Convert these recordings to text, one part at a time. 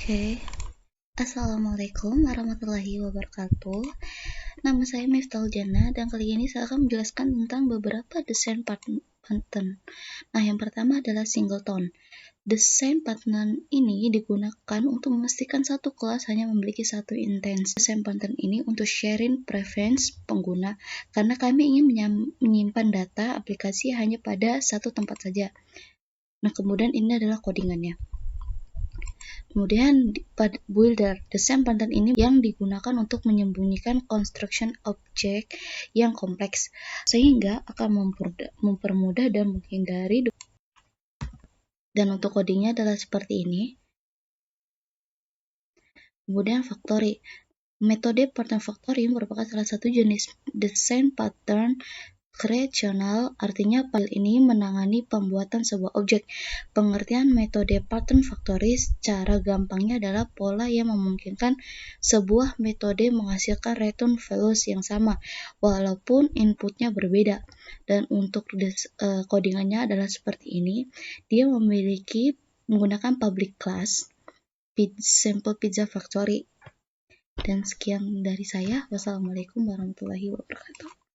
Oke, Assalamualaikum warahmatullahi wabarakatuh. Nama saya Miftahul Jana dan kali ini saya akan menjelaskan tentang beberapa desain pattern. Nah, yang pertama adalah singleton. Desain pattern ini digunakan untuk memastikan satu kelas hanya memiliki satu intent. Desain pattern ini untuk sharing preference pengguna karena kami ingin menyimpan data aplikasi hanya pada satu tempat saja. Nah, kemudian ini adalah codingannya. Kemudian pada builder, desain pattern ini yang digunakan untuk menyembunyikan construction object yang kompleks, sehingga akan mempermudah dan menghindari. Dan untuk codingnya adalah seperti ini. Kemudian factory. Metode pattern factory merupakan salah satu jenis desain pattern kreasional, artinya file ini menangani pembuatan sebuah objek. Pengertian metode pattern factory secara gampangnya adalah pola yang memungkinkan sebuah metode menghasilkan return values yang sama, walaupun inputnya berbeda. Dan untuk codingannya adalah seperti ini. Dia menggunakan public class sample pizza factory. Dan sekian dari saya. Wassalamualaikum warahmatullahi wabarakatuh.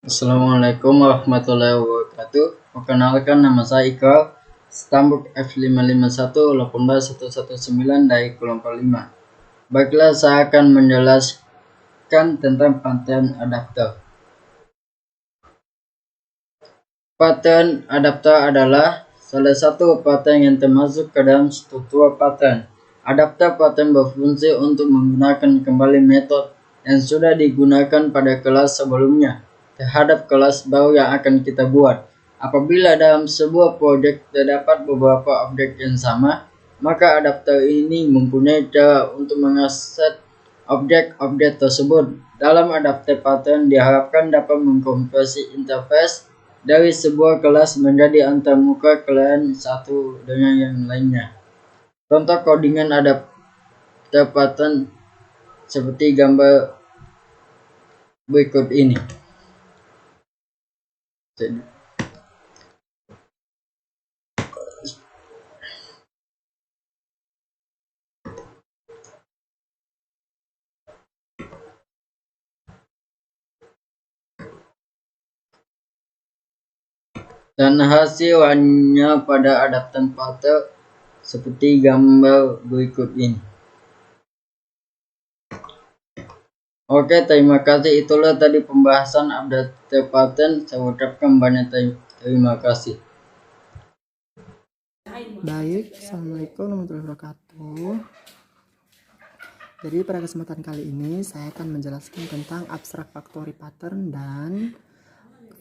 Assalamualaikum warahmatullahi wabarakatuh. Perkenalkan, nama saya Iqbal, Stambuk F551-18119 dari kelompok 5. Baiklah, saya akan menjelaskan tentang pattern adapter. Pattern adapter adalah salah satu pattern yang termasuk ke dalam struktur pattern. Adapter pattern berfungsi untuk menggunakan kembali metode yang sudah digunakan pada kelas sebelumnya terhadap kelas baru yang akan kita buat. Apabila dalam sebuah proyek terdapat beberapa objek yang sama, maka adapter ini mempunyai cara untuk mengakses objek-objek tersebut. Dalam adapter pattern diharapkan dapat mengkonversi interface dari sebuah kelas menjadi antarmuka klien satu dengan yang lainnya. Contoh codingan adapter pattern seperti gambar berikut ini. Dan hasilnya pada adapter pattern seperti gambar berikut ini. Oke, terima kasih. Itulah tadi pembahasan adapter pattern. Saya ucapkan banyak terima kasih. Baik, Assalamualaikum warahmatullahi wabarakatuh. Jadi pada kesempatan kali ini saya akan menjelaskan tentang abstract factory pattern dan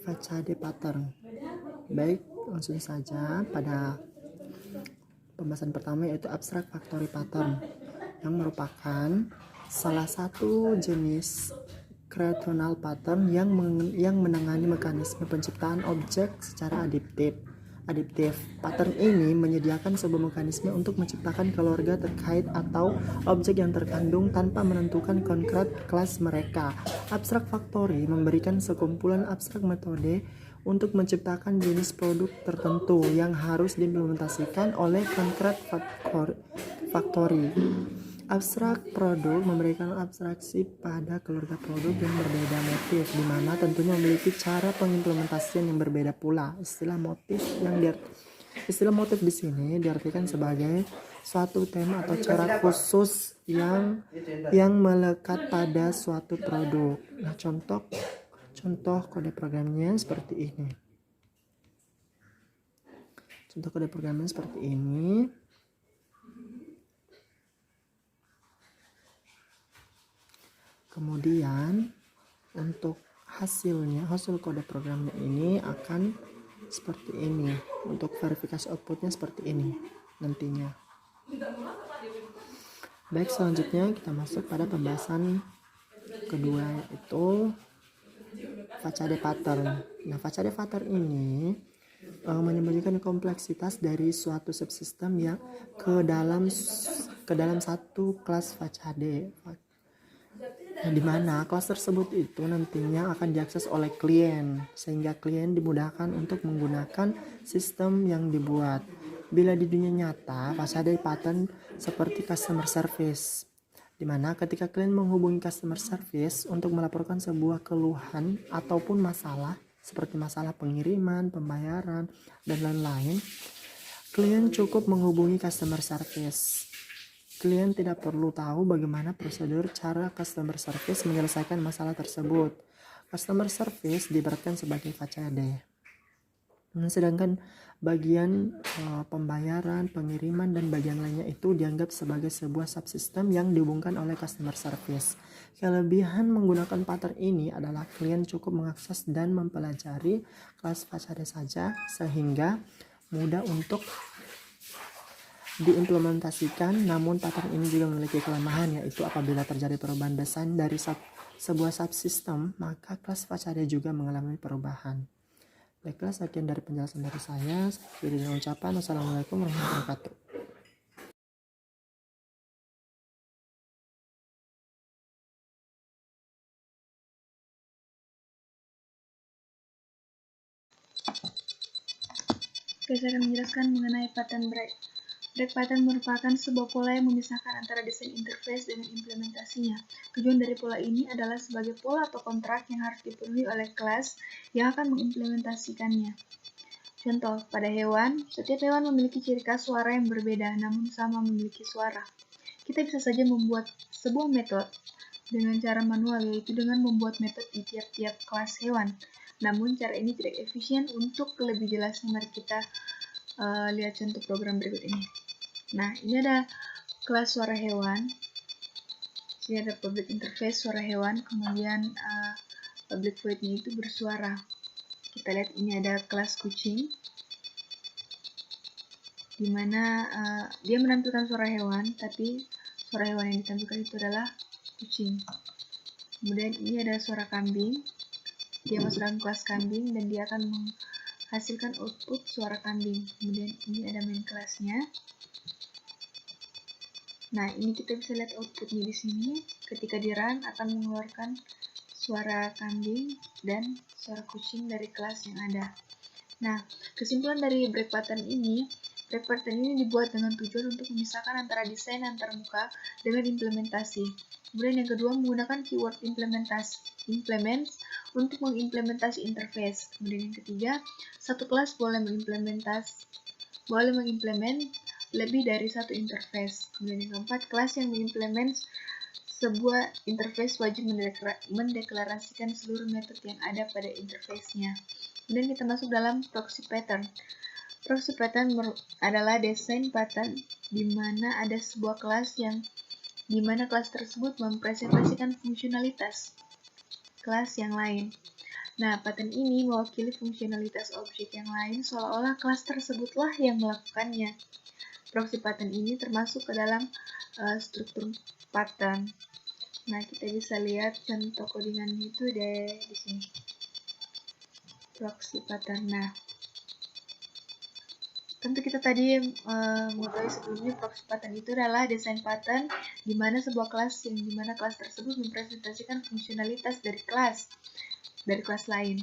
facade pattern. Baik, langsung saja pada pembahasan pertama, yaitu abstract factory pattern, yang merupakan salah satu jenis kreasional pattern yang menangani mekanisme penciptaan objek secara adaptif. Pattern ini menyediakan sebuah mekanisme untuk menciptakan keluarga terkait atau objek yang terkandung tanpa menentukan konkret kelas mereka. Abstract factory memberikan sekumpulan abstrak metode untuk menciptakan jenis produk tertentu yang harus diimplementasikan oleh konkret factory. Abstrak produk memberikan abstraksi pada keluarga produk yang berbeda motif, di mana tentunya memiliki cara pengimplementasian yang berbeda pula. Istilah motif di sini diartikan sebagai suatu tema atau cara khusus yang melekat pada suatu produk. Nah, contoh kode programnya seperti ini. Kemudian untuk hasil kode programnya ini akan seperti ini. Untuk verifikasi outputnya seperti ini nantinya. Baik, selanjutnya kita masuk pada pembahasan kedua, yaitu facade pattern. Nah, facade pattern ini menyembunyikan kompleksitas dari suatu subsistem yang ke dalam satu kelas facade. Nah, di mana kelas tersebut itu nantinya akan diakses oleh klien, sehingga klien dimudahkan untuk menggunakan sistem yang dibuat. Bila di dunia nyata, pasti ada pattern seperti customer service, di mana ketika klien menghubungi customer service untuk melaporkan sebuah keluhan ataupun masalah, seperti masalah pengiriman, pembayaran, dan lain-lain, klien cukup menghubungi customer service. Klien tidak perlu tahu bagaimana prosedur cara customer service menyelesaikan masalah tersebut. Customer service diibaratkan sebagai facade. Sedangkan bagian pembayaran, pengiriman, dan bagian lainnya itu dianggap sebagai sebuah subsistem yang dihubungkan oleh customer service. Kelebihan menggunakan pattern ini adalah klien cukup mengakses dan mempelajari kelas facade saja, sehingga mudah untuk diimplementasikan. Namun pattern ini juga memiliki kelemahan, yaitu apabila terjadi perubahan desain dari sebuah subsistem, maka kelas facade juga mengalami perubahan. Baiklah, sekian dari penjelasan dari saya. Saya akhiri dengan ucapan wassalamualaikum warahmatullahi wabarakatuh. Oke, saya akan menjelaskan mengenai pattern break. Break pattern merupakan sebuah pola yang memisahkan antara desain interface dengan implementasinya. Tujuan dari pola ini adalah sebagai pola atau kontrak yang harus dipenuhi oleh kelas yang akan mengimplementasikannya. Contoh, pada hewan, setiap hewan memiliki ciri khas suara yang berbeda, namun sama memiliki suara. Kita bisa saja membuat sebuah metode dengan cara manual, yaitu dengan membuat metode di tiap-tiap kelas hewan. Namun, cara ini tidak efisien. Untuk lebih jelasnya, mari kita lihat contoh program berikut ini. Nah, ini ada kelas suara hewan. Ini ada public interface suara hewan, kemudian public void-nya itu bersuara. Kita lihat ini ada kelas kucing, di mana dia menampilkan suara hewan, tapi suara hewan yang ditampilkan itu adalah kucing. Kemudian ini ada suara kambing, dia masuk dalam kelas kambing dan dia akan menghasilkan output suara kambing. Kemudian ini ada main kelasnya. Nah, ini kita bisa lihat outputnya di sini. Ketika di run akan mengeluarkan suara kambing dan suara kucing dari kelas yang ada. Nah, kesimpulan dari break pattern ini dibuat dengan tujuan untuk memisahkan antara desain antarmuka dengan implementasi. Kemudian yang kedua, menggunakan keyword implements untuk mengimplementasi interface. Kemudian yang ketiga, satu kelas boleh mengimplement lebih dari satu interface. Kemudian yang keempat, kelas yang mengimplement sebuah interface wajib mendeklarasikan seluruh metode yang ada pada interface-nya. Kemudian kita masuk dalam proxy pattern. Proxy pattern adalah desain pattern di mana ada sebuah kelas di mana kelas tersebut mempresentasikan fungsionalitas kelas yang lain. Nah, pattern ini mewakili fungsionalitas objek yang lain seolah-olah kelas tersebutlah yang melakukannya. Proxy pattern ini termasuk ke dalam struktur pattern. Nah, kita bisa lihat contoh codingannya itu di sini. Proxy pattern. Nah, tentu kita tadi mengetahui sebelumnya proxy pattern itu adalah desain pattern di mana sebuah kelas tersebut mempresentasikan fungsionalitas dari kelas lain.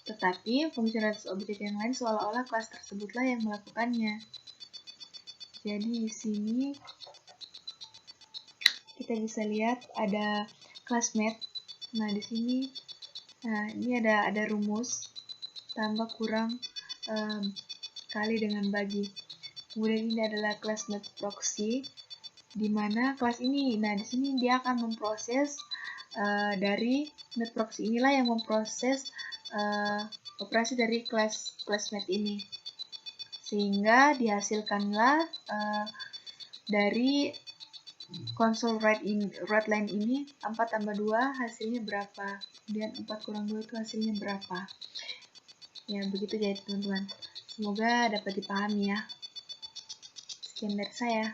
Tetapi fungsionalitas objek yang lain seolah-olah kelas tersebutlah yang melakukannya. Jadi di sini kita bisa lihat ada classmate. Nah, di sini ini ada rumus tambah kurang kali dengan bagi. Kemudian ini adalah classmate proxy, di mana kelas ini, nah di sini dia akan memproses dari mate proxy inilah yang memproses operasi dari classmate ini, sehingga dihasilkanlah dari console write line ini 4 tambah 2 hasilnya berapa, kemudian 4 kurang 2 itu hasilnya berapa. Ya, begitu jadi teman-teman. Semoga dapat dipahami ya. Sekian dari saya.